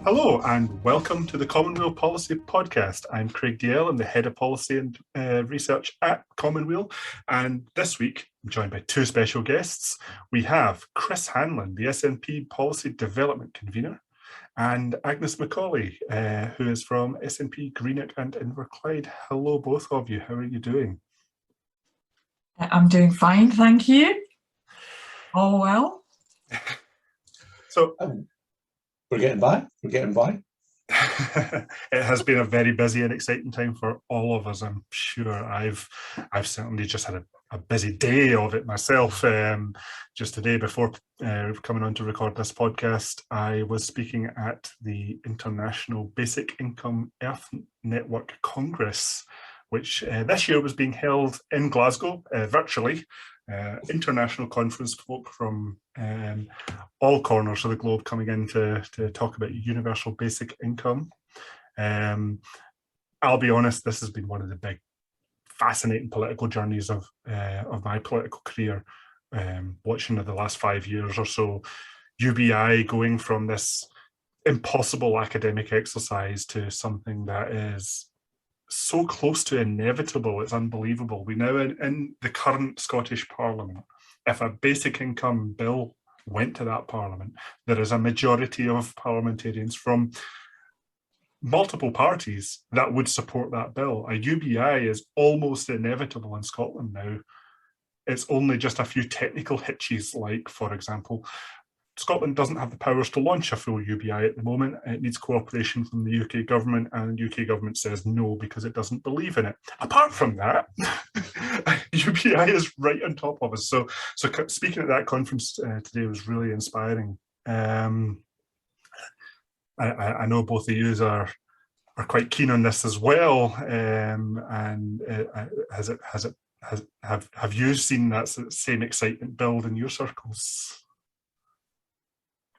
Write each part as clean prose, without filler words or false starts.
Hello and welcome to the Common Weal Policy Podcast. I'm Craig DL, I'm the Head of Policy and Research at Common Weal, and this week I'm joined by two special guests. We have Chris Hanlon, the SNP Policy Development Convener, and Agnes Macaulay, who is from SNP Greenock and Inverclyde. Hello both of you, how are you doing? I'm doing fine, thank you. All well. So we're getting by. It has been a very busy and exciting time for all of us, I'm sure. I've certainly just had a busy day of it myself. Just today before coming on to record this podcast, I was speaking at the International Basic Income Earth Network Congress, which this year was being held in Glasgow, virtually. International conference, folk from all corners of the globe coming in to talk about universal basic income. I'll be honest, this has been one of the big fascinating political journeys of my political career, watching the last 5 years or so, UBI going from this impossible academic exercise to something that is so close to inevitable, it's unbelievable. We now, in the current Scottish Parliament, if a basic income bill went to that Parliament, there is a majority of parliamentarians from multiple parties that would support that bill. A UBI is almost inevitable in Scotland now. It's only just a few technical hitches, like, for example, Scotland doesn't have the powers to launch a full UBI at the moment. It needs cooperation from the UK government, and the UK government says no because it doesn't believe in it. Apart from that, UBI is right on top of us. So speaking at that conference today was really inspiring. I know both of you are quite keen on this as well. Have you seen that same excitement build in your circles?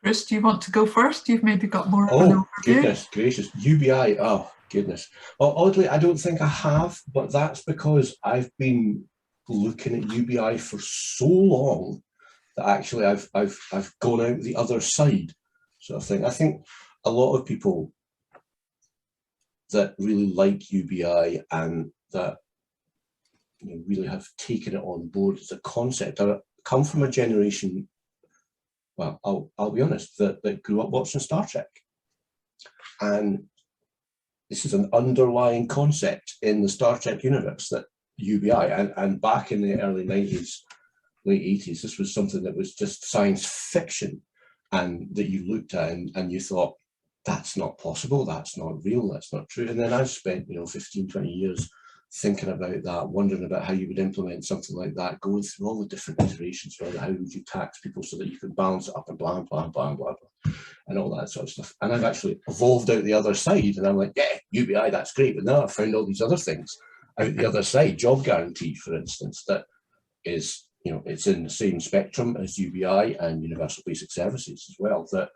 Chris, do you want to go first? You've maybe got more. Oh, goodness gracious. UBI, oh, goodness. Well, oddly, I don't think I have, but that's because I've been looking at UBI for so long that actually I've gone out the other side, sort of thing. I think a lot of people that really like UBI and that really have taken it on board as a concept come from a generation, well, I'll be honest, that grew up watching Star Trek. And this is an underlying concept in the Star Trek universe, that UBI, and back in the early 90s, late 80s, this was something that was just science fiction, and that you looked at and you thought, that's not possible, that's not real, that's not true. And then I've spent 15, 20 years thinking about that, wondering about how you would implement something like that, going through all the different iterations, whether how would you tax people so that you can balance it up and blah, blah, blah, blah, blah, and all that sort of stuff. And I've actually evolved out the other side, and I'm like, yeah, UBI, that's great. But now I've found all these other things out the other side. Job guarantee, for instance, that is, it's in the same spectrum as UBI and universal basic services as well, that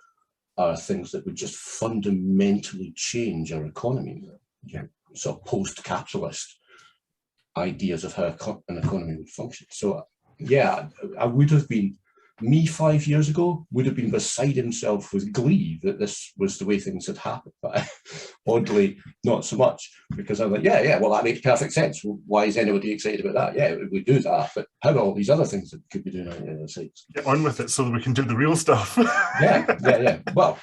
are things that would just fundamentally change our economy. Sort of post-capitalist ideas of how an economy would function. So yeah, I would have been, me 5 years ago, would have been beside himself with glee that this was the way things had happened. But oddly, not so much, because I'm like, yeah, well, that makes perfect sense. Why is anybody excited about that? Yeah, we do that, but how about all these other things that we could be doing on the other side? Get on with it so that we can do the real stuff. Yeah. Well,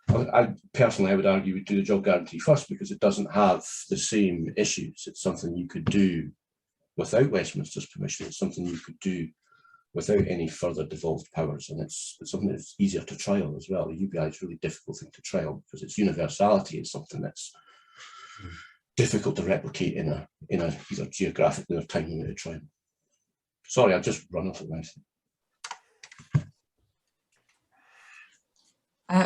I personally, I would argue we'd do the job guarantee first, because it doesn't have the same issues. It's something you could do without Westminster's permission. It's something you could do without any further devolved powers, and it's something that's easier to trial as well. The UBI is a really difficult thing to trial because its universality is something that's difficult to replicate in a either geographically or time limited trial. Sorry, I've just run off at mouth.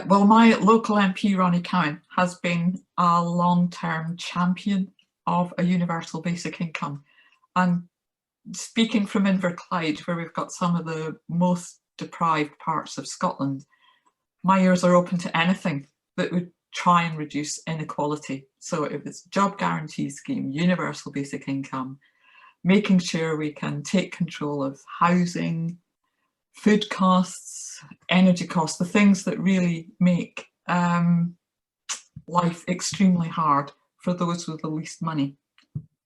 Well, my local MP, Ronie Cowan, has been a long-term champion of a universal basic income. And speaking from Inverclyde, where we've got some of the most deprived parts of Scotland, my ears are open to anything that would try and reduce inequality. So if it's job guarantee scheme, universal basic income, making sure we can take control of housing, food costs, energy costs, the things that really make life extremely hard for those with the least money.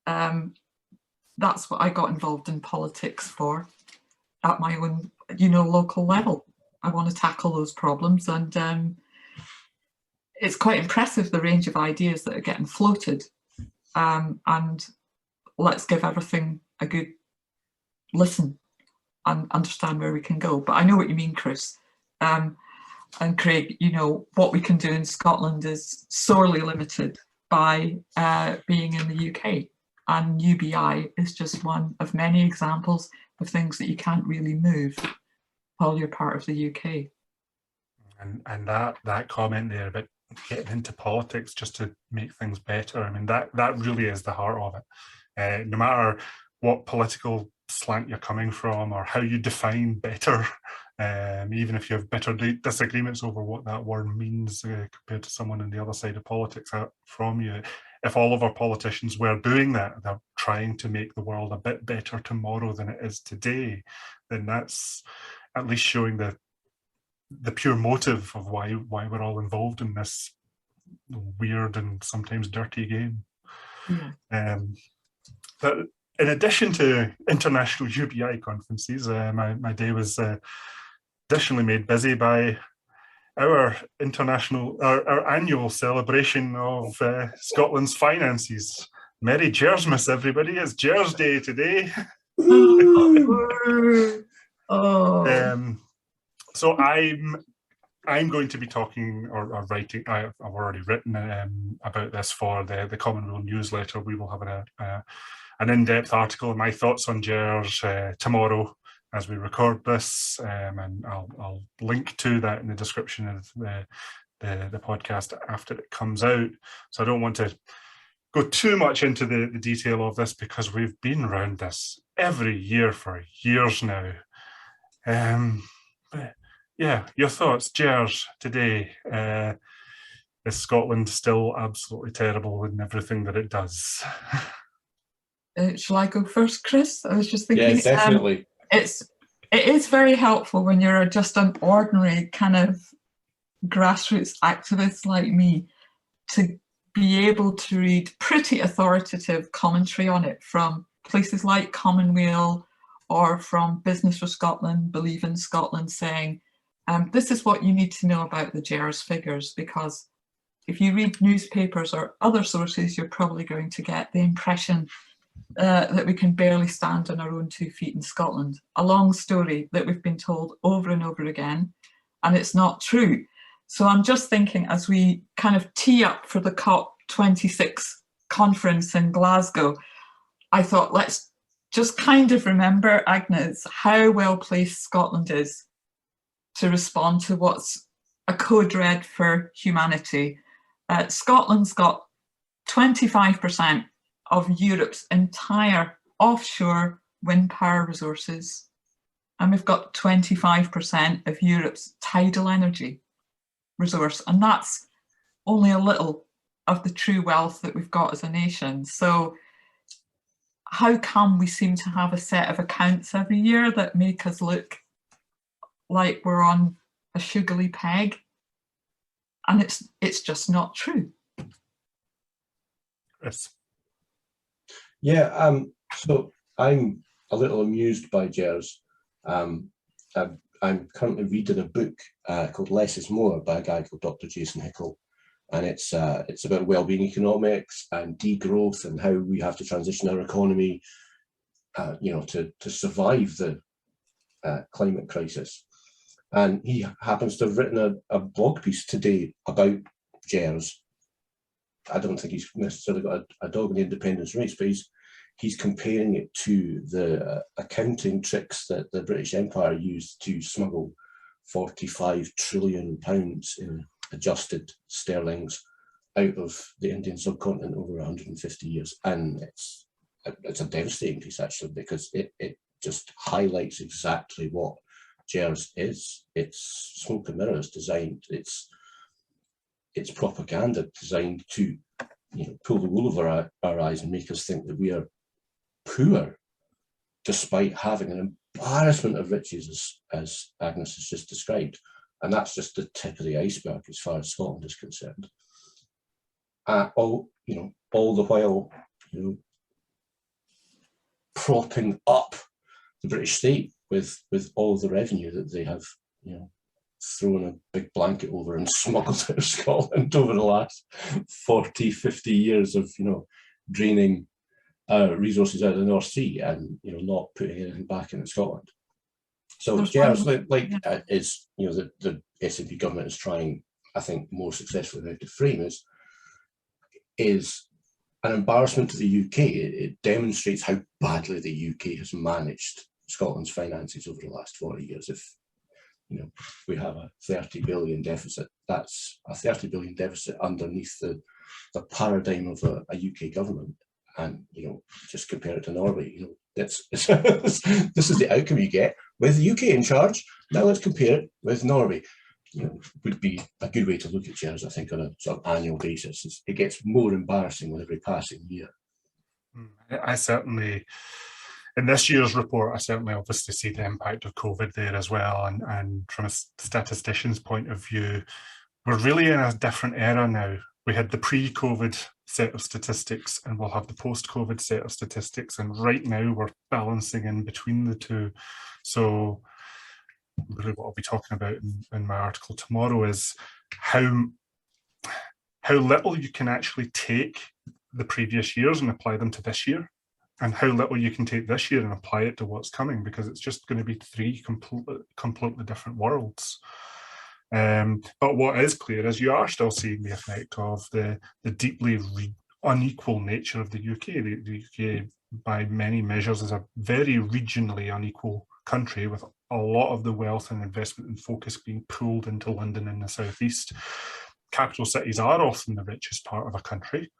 That's what I got involved in politics for, at my own, local level. I want to tackle those problems, and it's quite impressive, the range of ideas that are getting floated. And let's give everything a good listen and understand where we can go. But I know what you mean, Chris. And Craig, what we can do in Scotland is sorely limited by being in the UK. And UBI is just one of many examples of things that you can't really move while you're part of the UK. And that comment there about getting into politics just to make things better, I mean, that really is the heart of it. No matter what political slant you're coming from or how you define better, even if you have bitter disagreements over what that word means compared to someone on the other side of politics from you, if all of our politicians were doing that, they're trying to make the world a bit better tomorrow than it is today, then that's at least showing the pure motive of why we're all involved in this weird and sometimes dirty game. Yeah. But in addition to international UBI conferences, my day was additionally made busy by our annual celebration of Scotland's finances. Merry Jersmas, everybody! It's Jers Day today. So I'm going to be talking or writing. I've already written about this for the Common Weal newsletter. We will have an in-depth article, my thoughts on Jers tomorrow as we record this, and I'll link to that in the description of the podcast after it comes out. So I don't want to go too much into the detail of this because we've been around this every year for years now. But yeah, your thoughts, Jers, today. Is Scotland still absolutely terrible in everything that it does? Shall I go first, Chris? I was just thinking. Yeah, definitely. It is very helpful when you're just an ordinary kind of grassroots activist like me to be able to read pretty authoritative commentary on it from places like Common Weal or from Business for Scotland, Believe in Scotland, saying, this is what you need to know about the Jers figures, because if you read newspapers or other sources, you're probably going to get the impression that we can barely stand on our own 2 feet in Scotland. A long story that we've been told over and over again, and it's not true. So I'm just thinking, as we kind of tee up for the COP26 conference in Glasgow, I thought, let's just kind of remember, Agnes, how well placed Scotland is to respond to what's a code red for humanity. Scotland's got 25% of Europe's entire offshore wind power resources, and we've got 25% of Europe's tidal energy resource, and that's only a little of the true wealth that we've got as a nation. So how come we seem to have a set of accounts every year that make us look like we're on a sugary peg? And it's just not true. Yes. Yeah, so I'm a little amused by Jers. I'm currently reading a book called Less is More by a guy called Dr. Jace Nicholson, and it's about wellbeing economics and degrowth and how we have to transition our economy, to survive the climate crisis. And he happens to have written a blog piece today about Jers. I don't think he's necessarily got a dog in the independence race, but he's comparing it to the accounting tricks that the British Empire used to smuggle £45 trillion in adjusted sterlings out of the Indian subcontinent over 150 years. And it's a devastating piece, actually, because it just highlights exactly what Jers is. It's smoke and mirrors designed. It's propaganda designed to, pull the wool over our eyes and make us think that we are poor, despite having an embarrassment of riches, as Agnes has just described. And that's just the tip of the iceberg as far as Scotland is concerned. all the while, propping up the British state with all the revenue that they have, thrown a big blanket over and smuggled out of Scotland over the last 40, 50 years of, draining resources out of the North Sea and, not putting anything back into Scotland. So it's the SNP government is trying, I think, more successfully now to frame is an embarrassment to the UK. It demonstrates how badly the UK has managed Scotland's finances over the last 40 years. If we have a 30 billion deficit, that's a 30 billion deficit underneath the paradigm of a UK government. And just compare it to Norway. This is the outcome you get with the UK in charge. Now let's compare it with Norway. Would be a good way to look at shares, I think, on a sort of annual basis. It gets more embarrassing with every passing year. I certainly, in this year's report, I certainly obviously see the impact of COVID there as well. And from a statistician's point of view, we're really in a different era now. We had the pre-COVID set of statistics and we'll have the post-COVID set of statistics. And right now we're balancing in between the two. So really what I'll be talking about in my article tomorrow is how little you can actually take the previous years and apply them to this year, and how little you can take this year and apply it to what's coming, because it's just going to be three completely different worlds. But what is clear is you are still seeing the effect of the deeply unequal nature of the UK. The UK, by many measures, is a very regionally unequal country, with a lot of the wealth and investment and focus being pulled into London and the southeast. Capital cities are often the richest part of a country,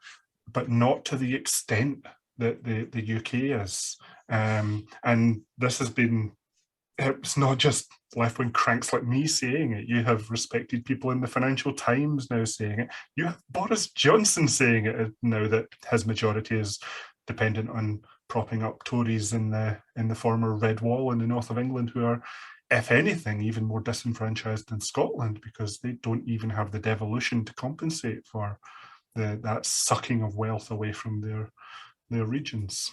but not to the extent that the UK is. And this has been, it's not just left-wing cranks like me saying it. You have respected people in the Financial Times now saying it. You have Boris Johnson saying it now that his majority is dependent on propping up Tories in the former Red Wall in the north of England, who are, if anything, even more disenfranchised than Scotland, because they don't even have the devolution to compensate for that sucking of wealth away from their regions.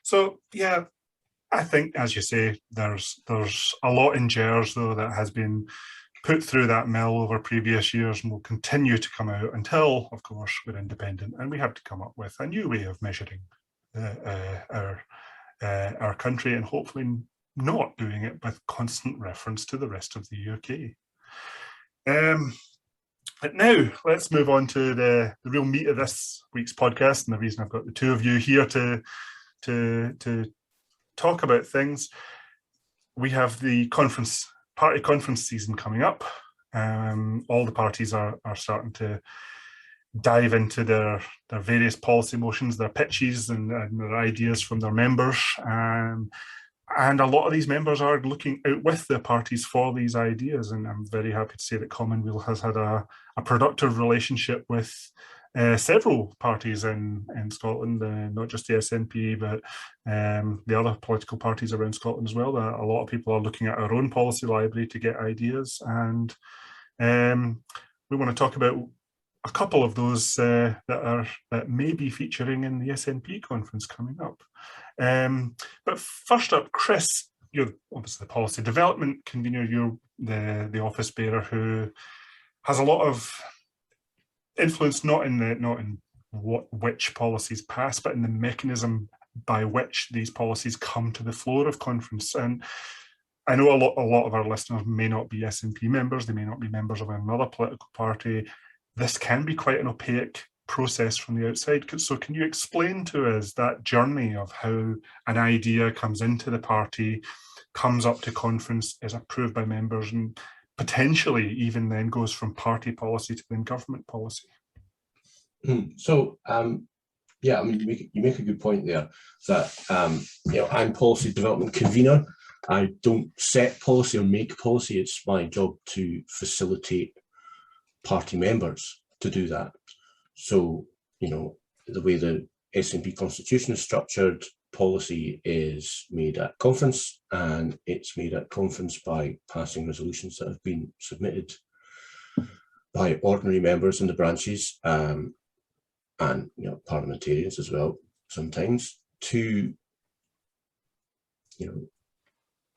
So yeah, I think, as you say, there's a lot in Gers though that has been put through that mill over previous years and will continue to come out until, of course, we're independent and we have to come up with a new way of measuring our country, and hopefully not doing it with constant reference to the rest of the UK. But now let's move on to the real meat of this week's podcast, and the reason I've got the two of you here to talk about things. We have the party conference season coming up. All the parties are starting to dive into their various policy motions, their pitches and their ideas from their members. And a lot of these members are looking out with their parties for these ideas. And I'm very happy to say that Common Weal has had a productive relationship with several parties in Scotland, not just the SNP, but the other political parties around Scotland as well. A lot of people are looking at our own policy library to get ideas. And we want to talk about a couple of those that may be featuring in the SNP conference coming up. But first up, Chris, you're obviously the policy development convener. You're the office bearer who has a lot of influence, not in which policies pass, but in the mechanism by which these policies come to the floor of conference. And I know a lot of our listeners may not be SNP members, they may not be members of another political party. This can be quite an opaque process from the outside. So can you explain to us that journey of how an idea comes into the party, comes up to conference, is approved by members, and potentially even then goes from party policy to then government policy? So, yeah, I mean, you make a good point there that, I'm policy development convener. I don't set policy or make policy. It's my job to facilitate party members to do that. So, the way the SNP constitution is structured, policy is made at conference, and it's made at conference by passing resolutions that have been submitted by ordinary members in the branches, and parliamentarians as well sometimes, to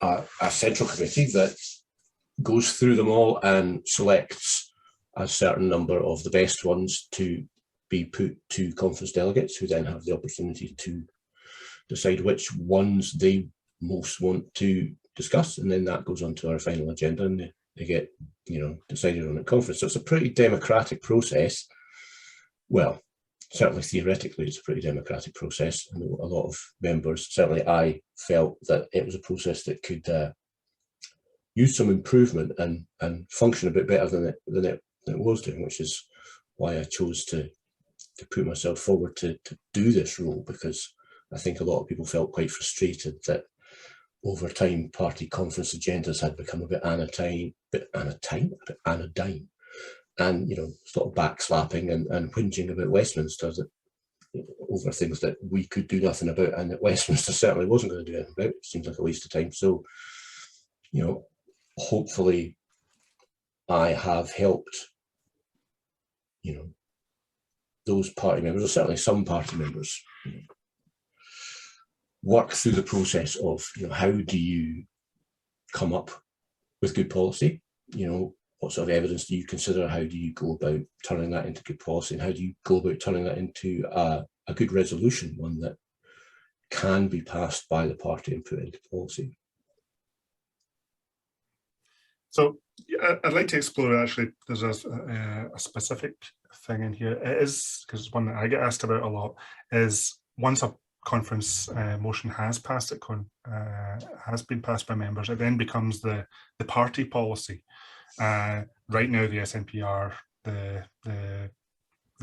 a central committee that goes through them all and selects a certain number of the best ones to be put to conference delegates, who then have the opportunity to decide which ones they most want to discuss, and then that goes on to our final agenda, and they get decided on at conference. So it's a pretty democratic process. Well, certainly theoretically it's a pretty democratic process. I know a lot of members, certainly I, felt that it was a process that could use some improvement and function a bit better than it was doing, which is why I chose to put myself forward to do this role, because I think a lot of people felt quite frustrated that over time party conference agendas had become a bit anodyne, and sort of backslapping and whinging about Westminster over things that we could do nothing about, and that Westminster certainly wasn't going to do anything about. It seems like a waste of time. So, hopefully I have helped, those party members, or certainly some party members, work through the process of, how do you come up with good policy? What sort of evidence do you consider? How do you go about turning that into good policy? And how do you go about turning that into a good resolution, one that can be passed by the party and put into policy? So I'd like to explore, actually, there's a specific thing in here. It is, because it's one that I get asked about a lot, is once a conference motion has passed has been passed by members, it then becomes the party policy. Right now the SNP are the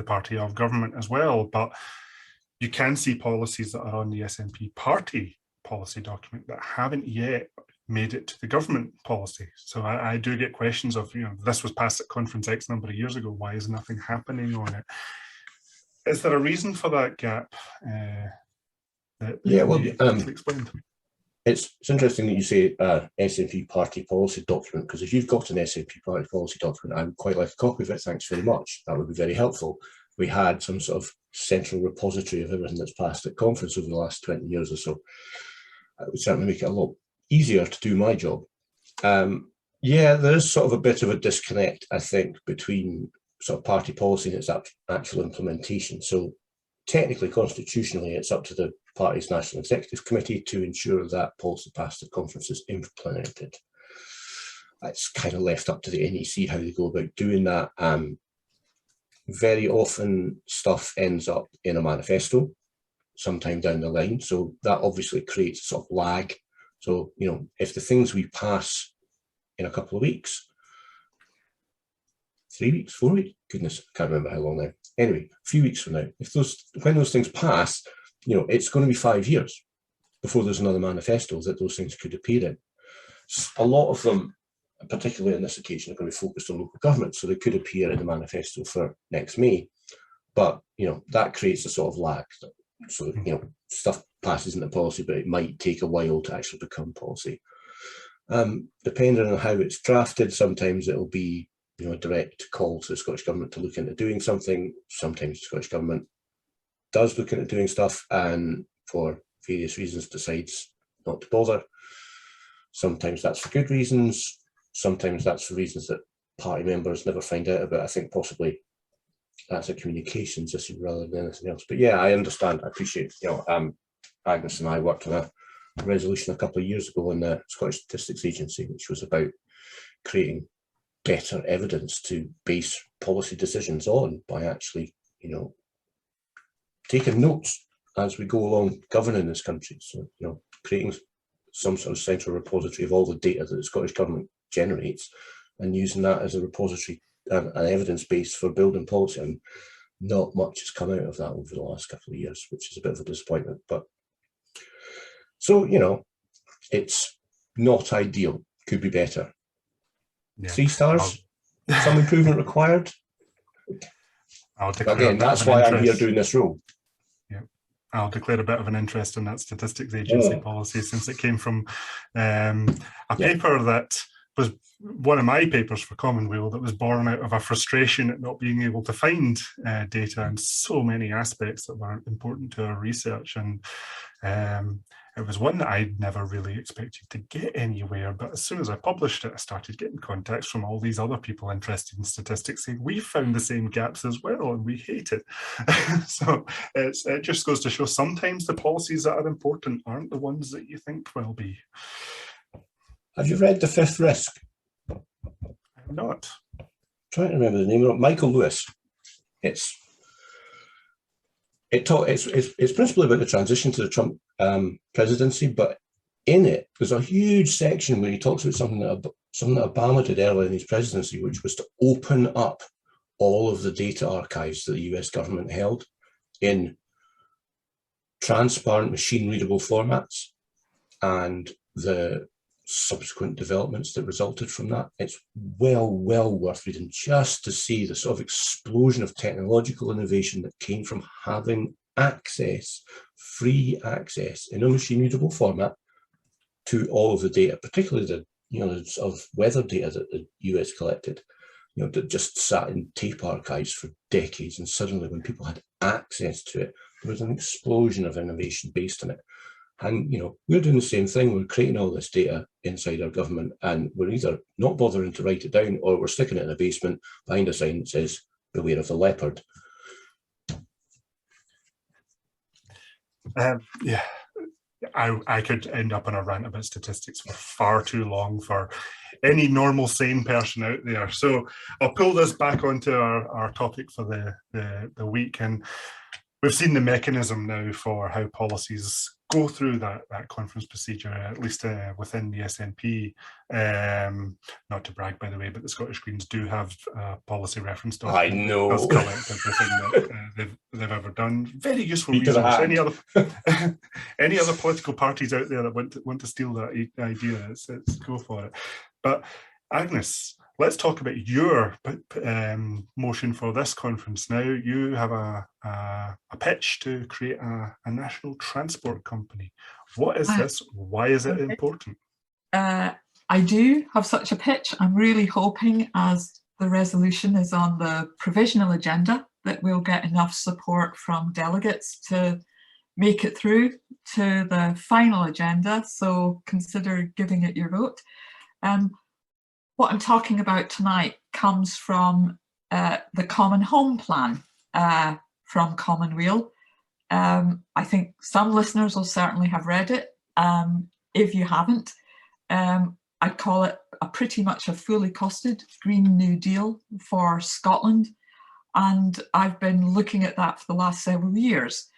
party of government as well, but you can see policies that are on the SNP party policy document that haven't yet made it to the government policy. So I do get questions of, this was passed at conference X number of years ago, why is nothing happening on it? Is there a reason for that gap? Explain to me. It's interesting that you say SNP party policy document, because if you've got an SNP party policy document, I would quite like a copy of it. Thanks very much. That would be very helpful. We had some sort of central repository of everything that's passed at conference over the last 20 years or so. It would certainly make it a lot easier to do my job. There is sort of a bit of a disconnect, I think, between sort of party policy and its actual implementation. So technically, constitutionally, it's up to the party's National Executive Committee to ensure that policy passed at conference is implemented. It's kind of left up to the NEC how they go about doing that. Very often stuff ends up in a manifesto sometime down the line. So that obviously creates a sort of lag. So, if the things we pass in a couple of weeks, 3 weeks, 4 weeks, goodness, I can't remember how long now. Anyway, a few weeks from now, when those things pass, it's going to be 5 years before there's another manifesto that those things could appear in. A lot of them, particularly on this occasion, are going to be focused on local government, so they could appear in the manifesto for next May. But, that creates a sort of lag. So, stuff passes into policy, but it might take a while to actually become policy. Depending on how it's drafted, sometimes it'll be a direct call to the Scottish Government to look into doing something. Sometimes the Scottish Government does look into doing stuff and for various reasons decides not to bother. Sometimes that's for good reasons. Sometimes that's for reasons that party members never find out about. I think possibly that's a communications issue rather than anything else. But yeah, I understand. I appreciate, Agnes and I worked on a resolution a couple of years ago in the Scottish Statistics Agency, which was about creating better evidence to base policy decisions on by actually, taking notes as we go along governing this country. So, creating some sort of central repository of all the data that the Scottish Government generates and using that as a repository, an evidence base for building policy. And not much has come out of that over the last couple of years, which is a bit of a disappointment. But so, it's not ideal, could be better. Yeah. 3 stars, some improvement required. Again, that's why I'm here doing this role. Yeah, I'll declare a bit of an interest in that statistics agency policy, since it came from a paper that was one of my papers for Common Weal that was born out of a frustration at not being able to find data in so many aspects that were important to our research. And it was one that I'd never really expected to get anywhere. But as soon as I published it, I started getting contacts from all these other people interested in statistics saying, we found the same gaps as well and we hate it. So it just goes to show sometimes the policies that are important aren't the ones that you think will be. Have you read The Fifth Risk? I have not. I'm trying to remember the name of it. Michael Lewis. It's principally about the transition to the Trump presidency, but in it there's a huge section where he talks about something that Obama did earlier in his presidency, which was to open up all of the data archives that the US government held in transparent, machine-readable formats, and the subsequent developments that resulted from that. It's well worth reading just to see the sort of explosion of technological innovation that came from having access, free access in a machine-readable format to all of the data, particularly the sort of weather data that the US collected, that just sat in tape archives for decades, and suddenly when people had access to it, there was an explosion of innovation based on it. And we're doing the same thing. We're creating all this data inside our government, and we're either not bothering to write it down, or we're sticking it in a basement behind a sign that says "Beware of the leopard." Yeah, I could end up on a rant about statistics for far too long for any normal sane person out there. So I'll pull this back onto our topic for the week, and we've seen the mechanism now for how policies go through that conference procedure, at least within the SNP. Not to brag, by the way, but the Scottish Greens do have a policy reference document. I know. That does collect everything that they've ever done. Very useful resource. Any other political parties out there that want to steal that idea, let's go for it. But Agnes, let's talk about your motion for this conference now. You have a pitch to create a national transport company. What is this? Why is it important? I do have such a pitch. I'm really hoping, as the resolution is on the provisional agenda, that we'll get enough support from delegates to make it through to the final agenda. So consider giving it your vote. What I'm talking about tonight comes from the Common Home Plan from Common Weal. I think some listeners will certainly have read it. If you haven't, I'd call it pretty much a fully costed Green New Deal for Scotland. And I've been looking at that for the last several years.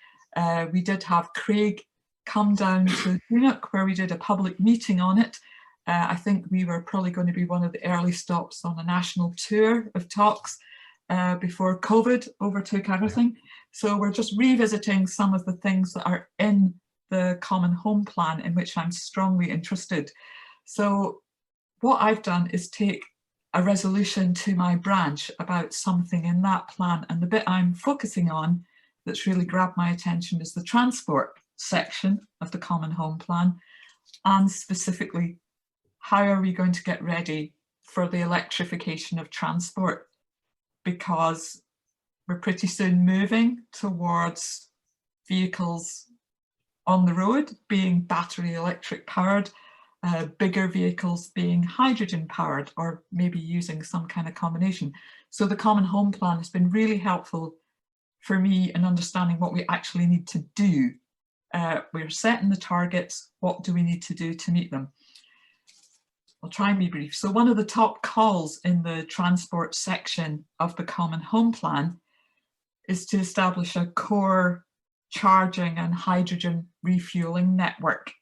We did have Craig come down to Tunein, where we did a public meeting on it. I think we were probably going to be one of the early stops on a national tour of talks before COVID overtook everything. So we're just revisiting some of the things that are in the Common Home Plan, in which I'm strongly interested. So what I've done is take a resolution to my branch about something in that plan, and the bit I'm focusing on that's really grabbed my attention is the transport section of the Common Home Plan, and specifically, how are we going to get ready for the electrification of transport? Because we're pretty soon moving towards vehicles on the road being battery electric powered, bigger vehicles being hydrogen powered, or maybe using some kind of combination. So the Common Home Plan has been really helpful for me in understanding what we actually need to do. We're setting the targets. What do we need to do to meet them? I'll try and be brief. So one of the top calls in the transport section of the Common Home Plan is to establish a core charging and hydrogen refueling network.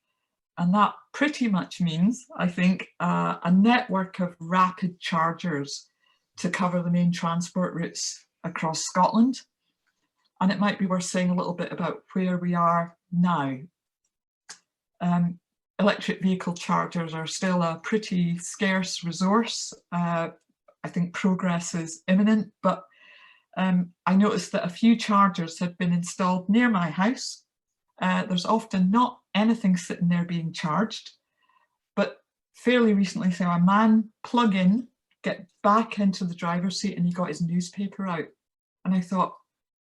And that pretty much means, I think, a network of rapid chargers to cover the main transport routes across Scotland. And it might be worth saying a little bit about where we are now. Electric vehicle chargers are still a pretty scarce resource. I think progress is imminent, but I noticed that a few chargers had been installed near my house. There's often not anything sitting there being charged, but fairly recently saw a man plug in, get back into the driver's seat, and he got his newspaper out. And I thought,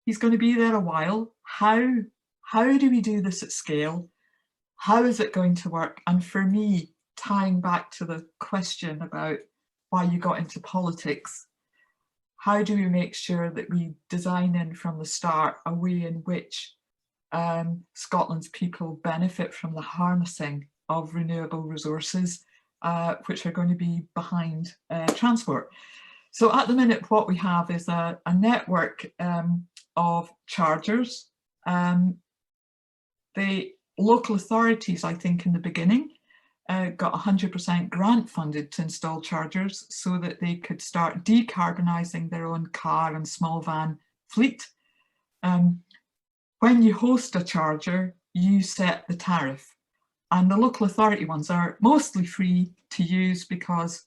he's going to be there a while. How do we do this at scale? How is it going to work? And for me, tying back to the question about why you got into politics, how do we make sure that we design in from the start a way in which Scotland's people benefit from the harnessing of renewable resources, which are going to be behind transport? So at the minute, what we have is a network of chargers. The local authorities, I think in the beginning, got 100% grant funded to install chargers so that they could start decarbonising their own car and small van fleet. When you host a charger, you set the tariff, and the local authority ones are mostly free to use because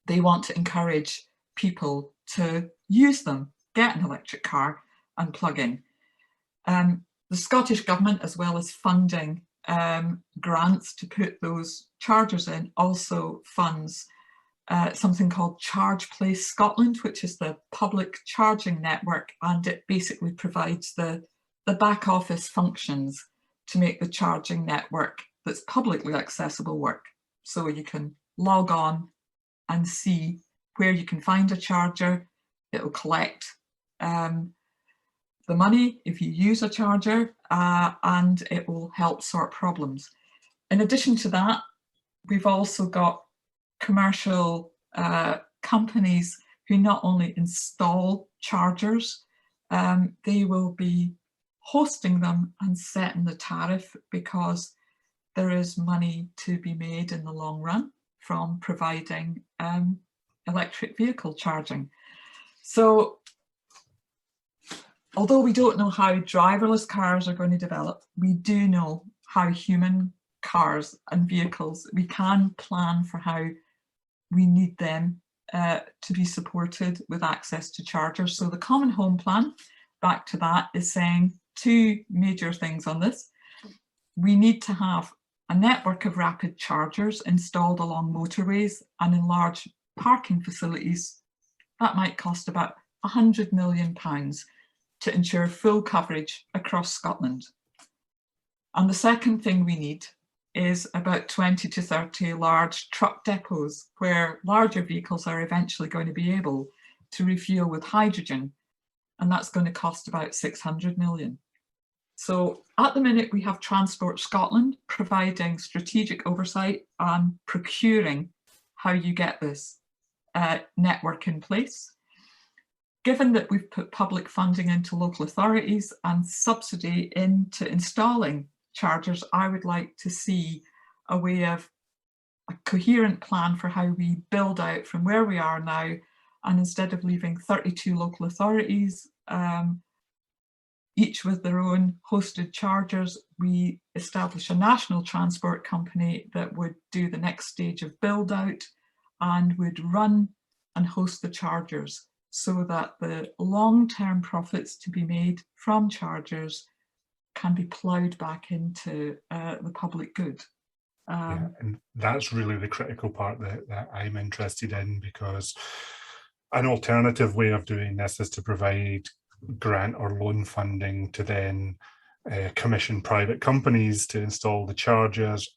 they want to encourage people to use them, get an electric car and plug in. The Scottish Government, as well as funding grants to put those chargers in, also funds something called Charge Place Scotland, which is the public charging network, and it basically provides the back office functions to make the charging network that's publicly accessible work. So you can log on and see where you can find a charger. It'll collect the money if you use a charger, and it will help sort problems. In addition to that, we've also got commercial companies who not only install chargers, they will be hosting them and setting the tariff, because there is money to be made in the long run from providing electric vehicle charging. So although we don't know how driverless cars are going to develop, we do know how human cars and vehicles, we can plan for how we need them to be supported with access to chargers. So the Common Home Plan, back to that, is saying two major things on this. We need to have a network of rapid chargers installed along motorways and in large parking facilities. That might cost about £100 million to ensure full coverage across Scotland. And the second thing we need is about 20 to 30 large truck depots where larger vehicles are eventually going to be able to refuel with hydrogen, and that's going to cost about 600 million. So at the minute, we have Transport Scotland providing strategic oversight and procuring how you get this network in place. Given that we've put public funding into local authorities and subsidy into installing chargers, I would like to see a way of a coherent plan for how we build out from where we are now, and instead of leaving 32 local authorities, each with their own hosted chargers, we establish a national transport company that would do the next stage of build out and would run and host the chargers, so that the long-term profits to be made from chargers can be ploughed back into the public good. Yeah, and that's really the critical part that I'm interested in, because an alternative way of doing this is to provide grant or loan funding to then commission private companies to install the chargers,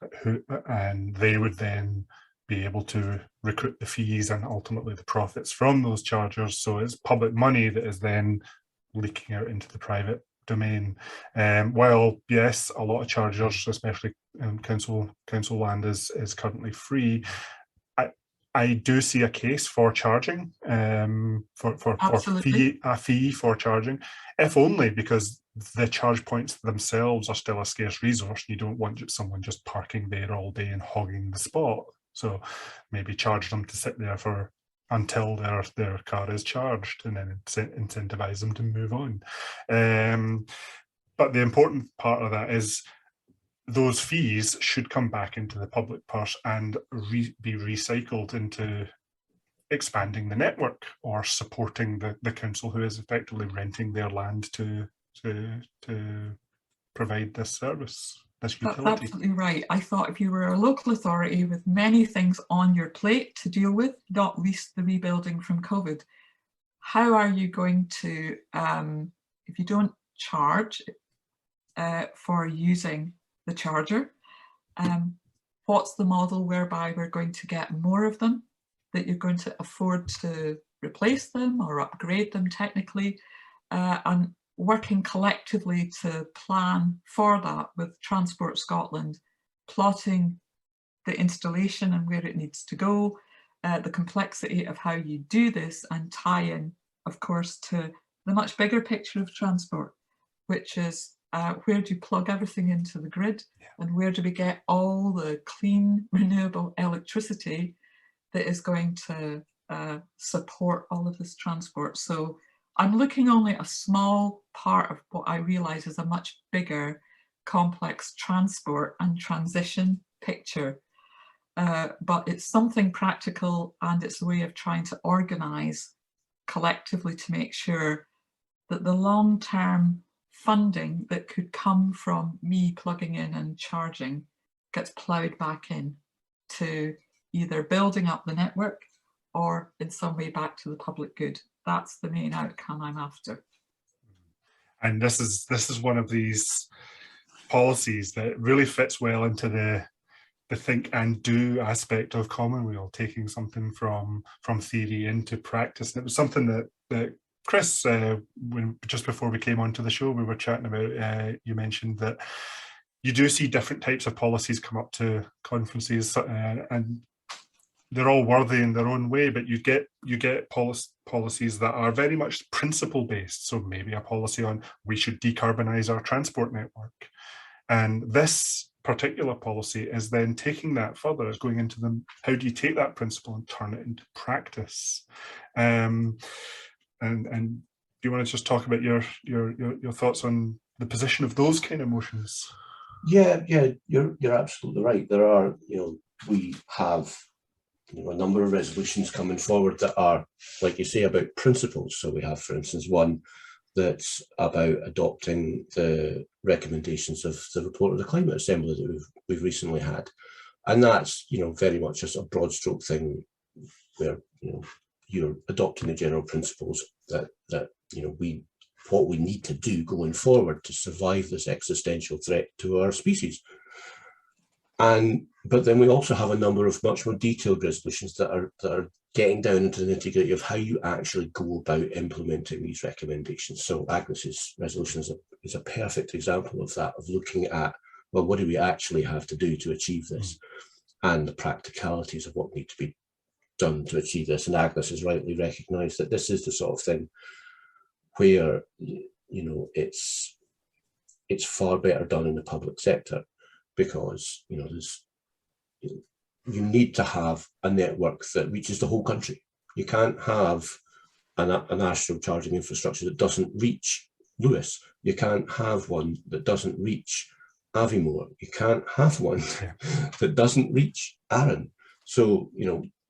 and they would then be able to recruit the fees and ultimately the profits from those chargers. So it's public money that is then leaking out into the private domain. While yes, a lot of chargers, especially council land, is currently free, I do see a case for charging, for a fee for charging, if only because the charge points themselves are still a scarce resource. You don't want someone just parking there all day and hogging the spot. So maybe charge them to sit there until their car is charged, and then incentivize them to move on. But the important part of that is those fees should come back into the public purse and be recycled into expanding the network or supporting the council who is effectively renting their land to provide this service. this That's utility. absolutely right. I thought if you were a local authority with many things on your plate to deal with, not least the rebuilding from COVID, how are you going to, if you don't charge for using the charger, what's the model whereby we're going to get more of them, that you're going to afford to replace them or upgrade them technically, and working collectively to plan for that with Transport Scotland, plotting the installation and where it needs to go, the complexity of how you do this, and tie in, of course, to the much bigger picture of transport, which is where do you plug everything into the grid, and where do we get all the clean, renewable electricity that is going to support all of this transport. So I'm looking only at a small part of what I realise is a much bigger, complex transport and transition picture. But it's something practical, and it's a way of trying to organise collectively to make sure that the long-term funding that could come from me plugging in and charging gets ploughed back in to either building up the network or in some way back to the public good. That's the main outcome I'm after. And this is one of these policies that really fits well into the think and do aspect of Common Weal, taking something from theory into practice. And it was something that Chris, just before we came onto the show, we were chatting about. You mentioned that you do see different types of policies come up to conferences, and they're all worthy in their own way, but you get policies that are very much principle based. So maybe a policy on we should decarbonize our transport network, and this particular policy is then taking that further. It's going into them. How do you take that principle and turn it into practice? And do you want to just talk about your thoughts on the position of those kind of motions? Yeah, you're absolutely right. There are, we have a number of resolutions coming forward that are, like you say, about principles. So we have, for instance, one that's about adopting the recommendations of the report of the Climate Assembly that we've recently had, and that's very much just a broad stroke thing where you're adopting the general principles that what we need to do going forward to survive this existential threat to our species. But then we also have a number of much more detailed resolutions that are getting down into the nitty-gritty of how you actually go about implementing these recommendations. So Agnes's resolution is a perfect example of that, of looking at, well, what do we actually have to do to achieve this, and the practicalities of what need to be done to achieve this. And Agnes has rightly recognised that this is the sort of thing where it's far better done in the public sector, because you need to have a network that reaches the whole country. You can't have a national charging infrastructure that doesn't reach Lewis. You can't have one that doesn't reach Aviemore. You can't have one that doesn't reach Arran. So,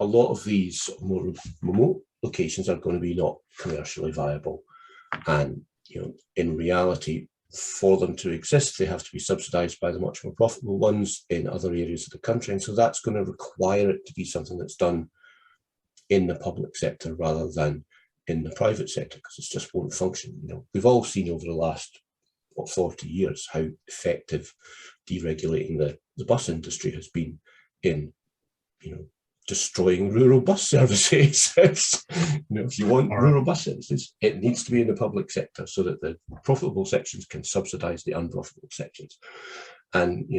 a lot of these more remote locations are going to be not commercially viable. And, in reality, for them to exist, they have to be subsidised by the much more profitable ones in other areas of the country. And so that's going to require it to be something that's done in the public sector rather than in the private sector, because it just won't function. We've all seen over the last 40 years how effective deregulating the bus industry has been in, destroying rural bus services. If you want rural bus services, it needs to be in the public sector so that the profitable sections can subsidise the unprofitable sections. And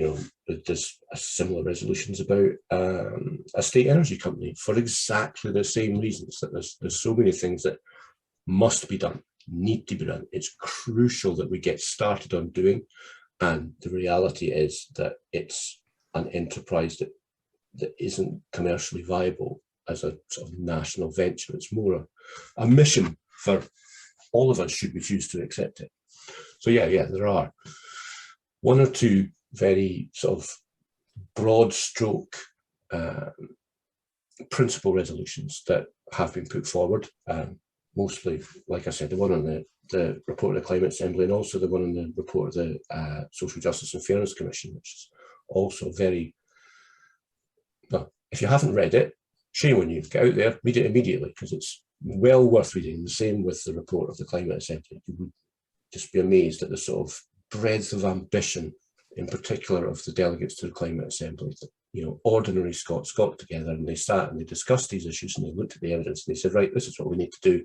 there's similar resolutions about a state energy company for exactly the same reasons, that there's so many things that must be done, need to be done. It's crucial that we get started on doing, and the reality is that it's an enterprise that isn't commercially viable as a sort of national venture. It's more a mission for all of us should we choose to accept it. So yeah, there are one or two very sort of broad stroke principle resolutions that have been put forward. mostly, like I said, the one on the report of the Climate Assembly, and also the one on the report of the Social Justice and Fairness Commission, which is also very, well, if you haven't read it, shame on you, get out there, read it immediately, because it's well worth reading. The same with the report of the Climate Assembly. You would just be amazed at the sort of breadth of ambition, in particular of the delegates to the Climate Assembly. You know, ordinary Scots got together and they sat and they discussed these issues and they looked at the evidence and they said, right, this is what we need to do.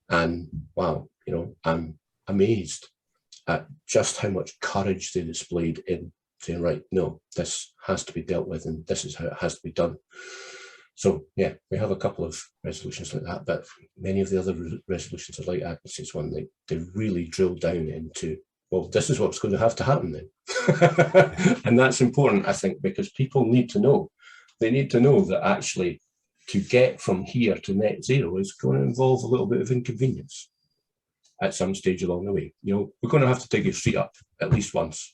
And wow, you know, I'm amazed at just how much courage they displayed in saying, right, no, this has to be dealt with and this is how it has to be done. So yeah, we have a couple of resolutions like that, but many of the other resolutions are like Agnes's one. They really drill down into, well, this is what's going to happen then. And that's important, I think, because people need to know. They need to know that actually to get from here to net zero is going to involve a little bit of inconvenience at some stage along the way. You know, we're going to have to take your feet up at least once.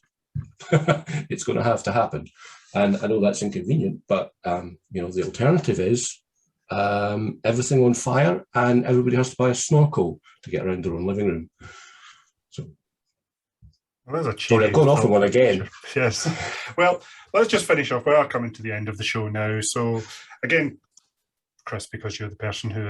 It's going to have to happen. And I know that's inconvenient, but you know, the alternative is everything on fire and everybody has to buy a snorkel to get around their own living room. So, well, there's a sorry, I've gone off on one again. Yes. Well, let's just finish off. We are coming to the end of the show now. So again, Chris, because you're the person who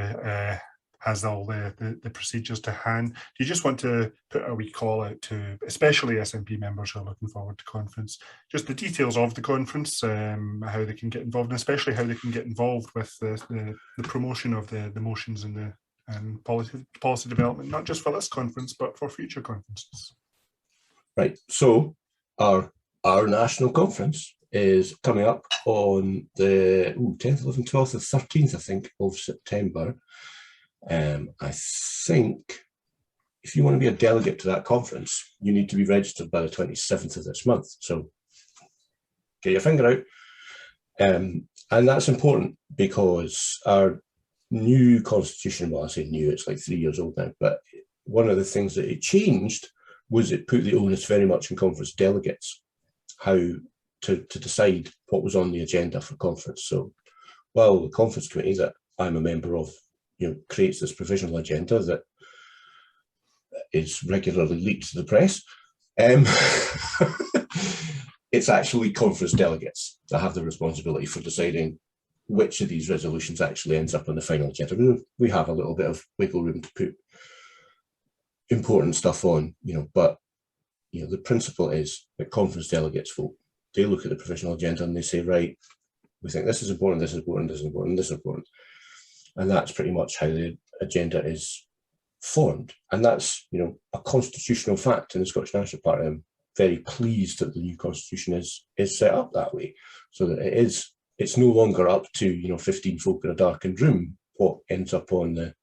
has all the procedures to hand, do you just want to put a wee call out to especially SNP members who are looking forward to conference, just the details of the conference, how they can get involved, and especially how they can get involved with the promotion of the motions and policy development, not just for this conference, but for future conferences? Right, so our national conference is coming up on the 10th, 11th, 12th, and 13th, I think, of September. I think if you want to be a delegate to that conference, you need to be registered by the 27th of this month. So get your finger out. And that's important because our new constitution, well, I say new, it's like 3 years old now, but one of the things that it changed was it put the onus very much on conference delegates, how to decide what was on the agenda for conference. So while the conference committee that I'm a member of, you know, creates this provisional agenda that is regularly leaked to the press, it's actually conference delegates that have the responsibility for deciding which of these resolutions actually ends up on the final agenda. We have a little bit of wiggle room to put important stuff on, you know, but you know, the principle is that conference delegates vote. They look at the provisional agenda and they say, right, we think this is important, this is important, this is important, this is important. And that's pretty much how the agenda is formed. And that's, you know, a constitutional fact in the Scottish National Party. I'm very pleased that the new constitution is set up that way, so that it's no longer up to, you know, 15 folk in a darkened room what ends up on the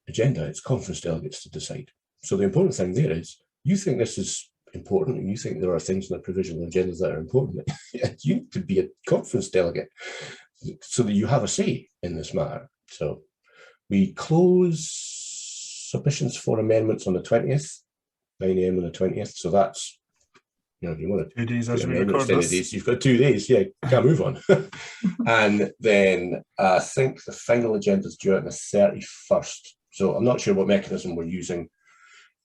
agenda. It's conference delegates to decide. So the important thing there is, you think this is important and you think there are things in the provisional agenda that are important, you need to be a conference delegate so that you have a say in this matter. So we close submissions for amendments on the 20th, 9 AM on the 20th. So that's, you know, if you want to 2 days as we record this. days, you've got 2 days, yeah, can't move on. And then I think the final agenda is due out on the 31st. So I'm not sure what mechanism we're using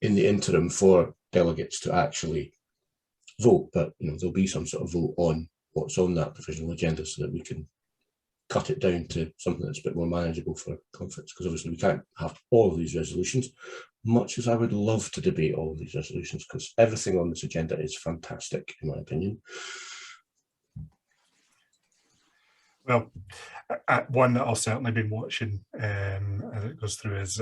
in the interim for delegates to actually vote, but you know, there'll be some sort of vote on what's on that provisional agenda so that we can cut it down to something that's a bit more manageable for conference, because obviously we can't have all of these resolutions, much as I would love to debate all of these resolutions, because everything on this agenda is fantastic, in my opinion. Well, one that I'll certainly be watching as it goes through is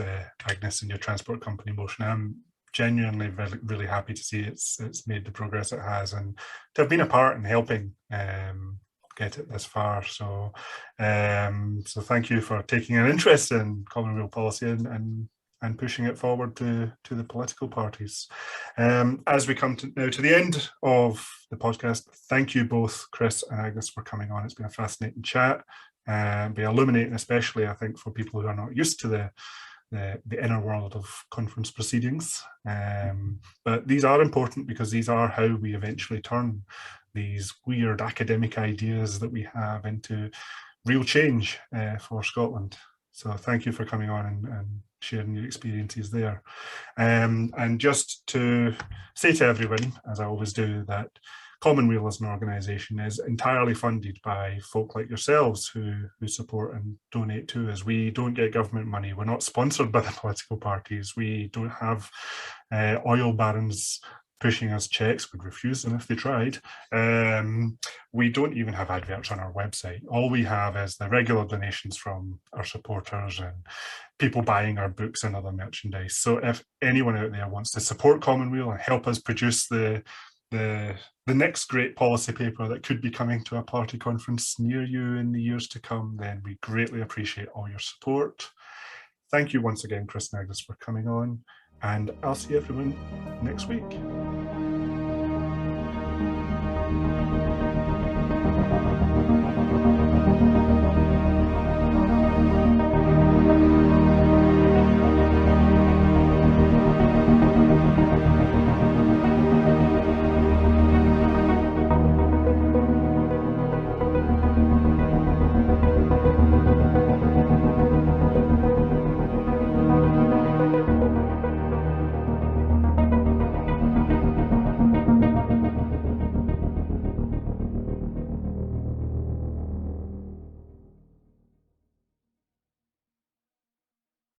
Agnes and your transport company motion. I'm genuinely really happy to see it's made the progress it has, and to have been a part in helping get it this far. So so thank you for taking an interest in Common Weal policy and pushing it forward to the political parties. As we come now to the end of the podcast, thank you both, Chris and Agnes, for coming on. It's been a fascinating chat, be illuminating, especially I think for people who are not used to the inner world of conference proceedings. But these are important because these are how we eventually turn these weird academic ideas that we have into real change for Scotland. So thank you for coming on and sharing your experiences there. And just to say to everyone, as I always do, that Common Weal as an organisation is entirely funded by folk like yourselves who support and donate to us. We don't get government money. We're not sponsored by the political parties. We don't have oil barons pushing us checks. We'd refuse them if they tried. We don't even have adverts on our website. All we have is the regular donations from our supporters and people buying our books and other merchandise. So if anyone out there wants to support Common Weal and help us produce the next great policy paper that could be coming to a party conference near you in the years to come, then we greatly appreciate all your support. Thank you once again, Chris and Agnes, for coming on, and I'll see everyone next week.